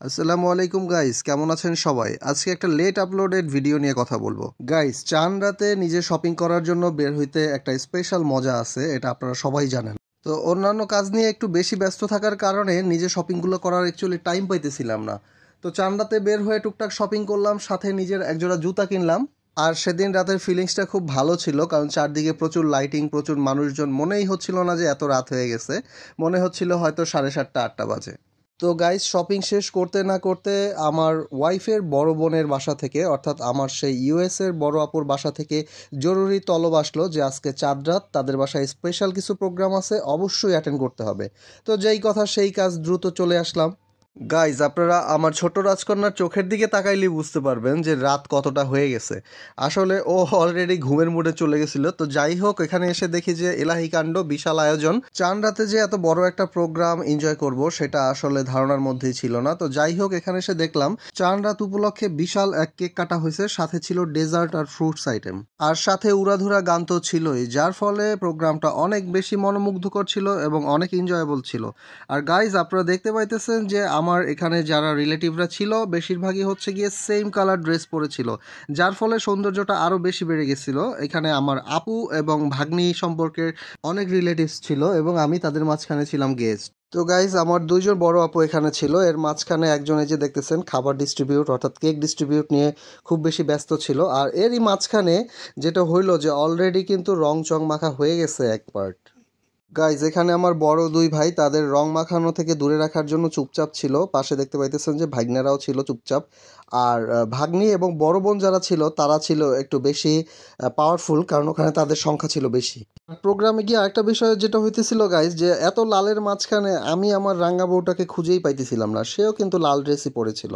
আসসালামু আলাইকুম গাইস, কেমন আছেন সবাই? আজকে একটা লেট আপলোডেড ভিডিও নিয়ে কথা বলবো। গাইস, চান রাতে নিজে শপিং করার জন্য বের হইতে একটা স্পেশাল মজা আছে, এটা আপনারা সবাই জানেন। তো অন্যান্য কাজ নিয়ে একটু বেশি ব্যস্ত থাকার কারণে নিজে শপিংগুলো করার অ্যাকচুয়ালি টাইম পাইতেছিলাম না। তো চান রাতে বের হয়ে টুকটাক শপিং করলাম, সাথে নিজের একজোড়া জুতা কিনলাম। আর সেদিন রাতের ফিলিংসটা খুব ভালো ছিল, কারণ চারদিকে প্রচুর লাইটিং, প্রচুর মানুষজন, মনেই হচ্ছিল না যে এত রাত হয়ে গেছে। মনে হচ্ছিল হয়তো 7:30 8টা বাজে। তো গাইস, শপিং শেষ করতে না করতে আমার ওয়াইফের বড় বোনের বাসা থেকে, অর্থাৎ আমার সেই ইউএসের বড় আপুর বাসা থেকে জরুরি তলব আসলো যে আজকে চাঁদ রাত, তাদের বাসায় স্পেশাল কিছু প্রোগ্রাম আছে, অবশ্যই অ্যাটেন্ড করতে হবে। তো যেই কথা সেই কাজ, দ্রুত চলে আসলাম। গাইজ, আপনারা আমার ছোট রাজকন্যার চোখের দিকে তাকাইলেই বুঝতে পারবেন যে রাত কতটা হয়ে গেছে। আসলে ও অলরেডি ঘুমের মুডে চলে গেছিল। তো যাই হোক, এখানে এসে দেখি যে এলাহি কাণ্ড, বিশাল আয়োজন। চান রাতে যে এত বড় একটা প্রোগ্রাম এনজয় করব সেটা আসলে ধারণার মধ্যেই ছিল না। তো যাই হোক, এখানে এসে দেখলাম চান রাত উপলক্ষে বিশাল এক কেক কাটা হয়েছে, সাথে ছিল ডেজার্ট আর ফ্রুটস আইটেম, আর সাথে উড়াধুরা গান তো ছিলই, যার ফলে প্রোগ্রামটা অনেক বেশি মনোমুগ্ধকর ছিল এবং অনেক এনজয়েবল ছিল। আর গাইজ, আপনারা দেখতে পাইতেছেন যে আমার এখানে যারা রিলেটিভরা ছিল বেশিরভাগই হচ্ছে গিয়ে সেম কালার ড্রেস পরেছিল, যার ফলে সৌন্দর্যটা আরও বেশি বেড়ে গেছিল। এখানে আমার আপু এবং ভাগ্নি সম্পর্কের অনেক রিলেটিভস ছিল এবং আমি তাদের মাঝখানে ছিলাম গেস্ট। তো গাইজ, আমার দুইজন বড় আপু এখানে ছিল, এর মাঝখানে একজন এই যে দেখতেছেন খাবার ডিস্ট্রিবিউট অর্থাৎ কেক ডিস্ট্রিবিউট নিয়ে খুব বেশি ব্যস্ত ছিল। আর এরই মাঝখানে যেটা হইলো যে অলরেডি কিন্তু রং চং মাখা হয়ে গেছে এক পার্ট। গাইজ, এখানে আমার বড় দুই ভাই তাদের রং মাখানো থেকে দূরে রাখার জন্য চুপচাপ ছিল। পাশে দেখতে পাইতেছেন যে ভাগ্নেরাও ছিল চুপচাপ। আর ভাগ্নি এবং বড় বোন যারা ছিল তারা ছিল একটু বেশি পাওয়ারফুল, কারণ ওখানে তাদের সংখ্যা ছিল বেশি। প্রোগ্রামে গিয়ে আরেকটা বিষয় যেটা হইতেছিল গাইজ, যে এত লালের মাঝখানে আমি আমার রাঙ্গা বউটাকে খুঁজেই পাইতেছিলাম না, সেও কিন্তু লাল ড্রেসই পরেছিল।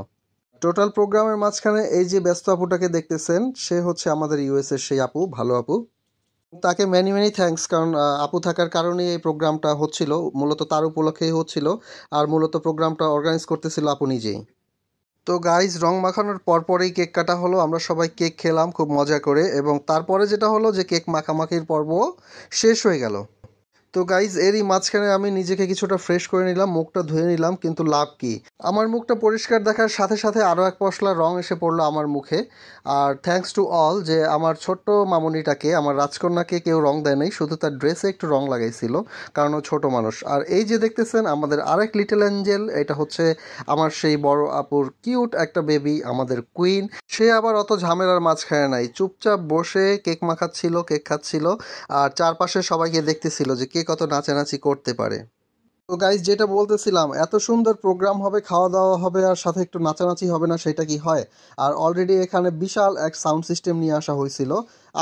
টোটাল প্রোগ্রামের মাঝখানে এই যে ব্যস্ত আপুটাকে দেখতেছেন, সে হচ্ছে আমাদের ইউএসের সেই আপু, ভালো আপু। তাকে মেনি মেনি থ্যাঙ্কস, কারণ আপু থাকার কারণেই এই প্রোগ্রামটা হচ্ছিল, মূলত তার উপলক্ষেই হচ্ছিল। আর মূলত প্রোগ্রামটা অর্গানাইজ করতেছিল আপু নিজেই। তো গাইজ, রং মাখানোর পরপরেই কেক কাটা হলো, আমরা সবাই কেক খেলাম খুব মজা করে, এবং তারপরে যেটা হলো যে কেক মাখামাখির পর্ব শেষ হয়ে গেল। তো গাইজ, এরই মাঝখানে আমি নিজেকে কিছুটা ফ্রেশ করে নিলাম, মুখটা ধুয়ে নিলাম, কিন্তু লাভ কি, আমার মুখটা পরিষ্কার দেখার সাথে সাথে আরও এক পশলা রং এসে পড়লো আমার মুখে। আর থ্যাঙ্কস টু অল যে আমার ছোট্ট মামুনিটাকে, আমার রাজকন্যাকে কেউ রং দেয় নাই, শুধু তার ড্রেসে একটু রং লাগাইছিল, কারণ ও ছোটো মানুষ। আর এই যে দেখতেছেন আমাদের আরেক লিটল অ্যাঞ্জেল, এটা হচ্ছে আমার সেই বড় আপুর কিউট একটা বেবি, আমাদের কুইন। সে আবার অত ঝামেলার মাঝখানে নাই, চুপচাপ বসে কেক মাখাচ্ছিল, কেক খাচ্ছিল, আর চারপাশে সবাইকে দেখতেছিল যে কে কত নাচানাচি করতে পারে। তো গাইজ, যেটা বলতেছিলাম, এত সুন্দর প্রোগ্রাম হবে, খাওয়া দাওয়া হবে, আর সাথে একটু নাচানাচি হবে না, সেটা কি হয়? আর অলরেডি এখানে বিশাল এক সাউন্ড সিস্টেম নিয়ে আসা হয়েছিল।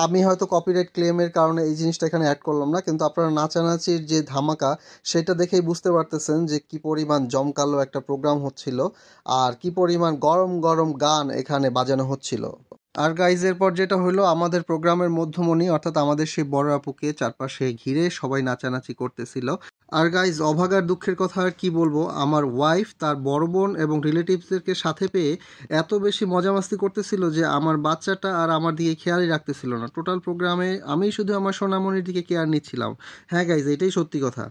আমি হয়তো কপিরাইট ক্লেমের কারণে এই জিনিসটা এখানে অ্যাড করলাম না, কিন্তু আপনারা নাচানাচির যে ধামাকা সেটা দেখেই বুঝতে পারতেছেন যে কি পরিমাণ জমকালো একটা প্রোগ্রাম হচ্ছিল, আর কি পরিমাণ গরম গরম গান এখানে বাজানো হচ্ছিল। আর গাইজ, এরপর যেটা হলো, আমাদের প্রোগ্রামের মধ্যমণি অর্থাৎ আমাদের সেই বড় আপুকে চারপাশে ঘিরে সবাই নাচানাচি করতেছিল। আর গাইজ, অভাগার দুঃখের কথা আর কি বলবো, আমার ওয়াইফ তার বড় বোন এবং রিলেটিভসদেরকে সাথে পেয়ে এত বেশি মজা মাস্তি করতেছিল যে আমার বাচ্চাটা আর আমার দিকে খেয়ালই রাখতেছিল না। টোটাল প্রোগ্রামে আমি শুধু আমার সোনামণির দিকে কেয়ার নিচ্ছিলাম। হ্যাঁ গাইজ, এটাই সত্যি কথা।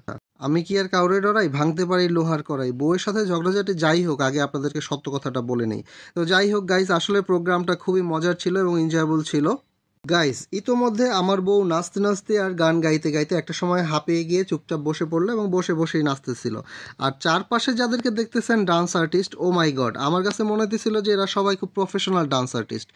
আমি কি আর কাউরে ডরাই? ভাঙতে পারি লোহার কড়াই। বউয়ের সাথে ঝগড়াঝাটি যাই হোক, আগে আপনাদেরকে সত্য কথাটা বলে নেই। তো যাই হোক গাইজ, আসলে প্রোগ্রামটা খুবই মজার ছিল এবং এনজয়েবল ছিল। গাইস, ইতোমধ্যে আমার বউ নাচতে নাচতে আর গান গাইতে গাইতে একটা সময় হাঁপিয়ে গিয়ে চুপচাপ বসে পড়লো এবং বসে বসেই নাচতেছিল। আর চারপাশে যাদেরকে দেখতেছেন ডান্স আর্টিস্ট, ও মাই গড, আমার কাছে মনে হতেছিল যে এরা সবাই খুব প্রফেশনাল ডান্স আর্টিস্ট।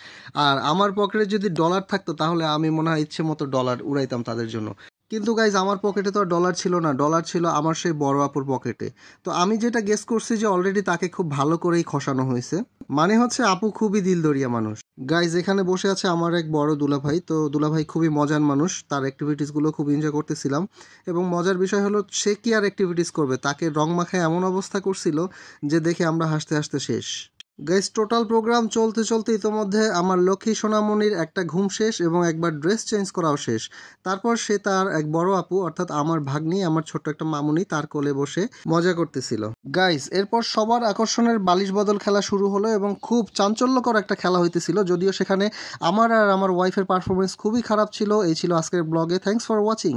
আর আমার পকেটে যদি ডলার থাকতো তাহলে আমি মনে হয় ইচ্ছে মতো ডলার উড়াইতাম তাদের জন্য। কিন্তু গাইজ, আমার পকেটে তো আর ডলার ছিল না, ডলার ছিল আমার সেই বড় আপুর পকেটে। তো আমি যেটা গেস করছি যে অলরেডি তাকে খুব ভালো করেই খসানো হয়েছে, মানে হচ্ছে আপু খুবই দিলদরিয়া মানুষ। গাইজ, এখানে বসে আছে আমার এক বড় দুলাভাই। তো দুলাভাই খুবই মজার মানুষ, তার অ্যাক্টিভিটিসগুলো খুব এনজয় করতেছিলাম। এবং মজার বিষয় হলো, সে কি আর অ্যাক্টিভিটিস করবে, তাকে রং মাখায় এমন অবস্থা করছিল যে দেখে আমরা হাসতে হাসতে শেষ। গাইস, টোটাল প্রোগ্রাম চলতে চলতে ইতোমধ্যে আমার লক্ষ্মী সোনামণির একটা ঘুম শেষ এবং একবার ড্রেস চেঞ্জ করাও শেষ। তারপর সে তার এক বড় আপু অর্থাৎ আমার ভাগ্নি, আমার ছোট্ট একটা মামুনি, তার কোলে বসে মজা করতেছিল। গাইস, এরপর সবার আকর্ষণের বালিশ বদল খেলা শুরু হলো এবং খুব চাঞ্চল্যকর একটা খেলা হইতেছিল, যদিও সেখানে আমার আর আমার ওয়াইফের পারফরমেন্স খুবই খারাপ ছিল। এই ছিল আজকের ব্লগে। Thanks for watching.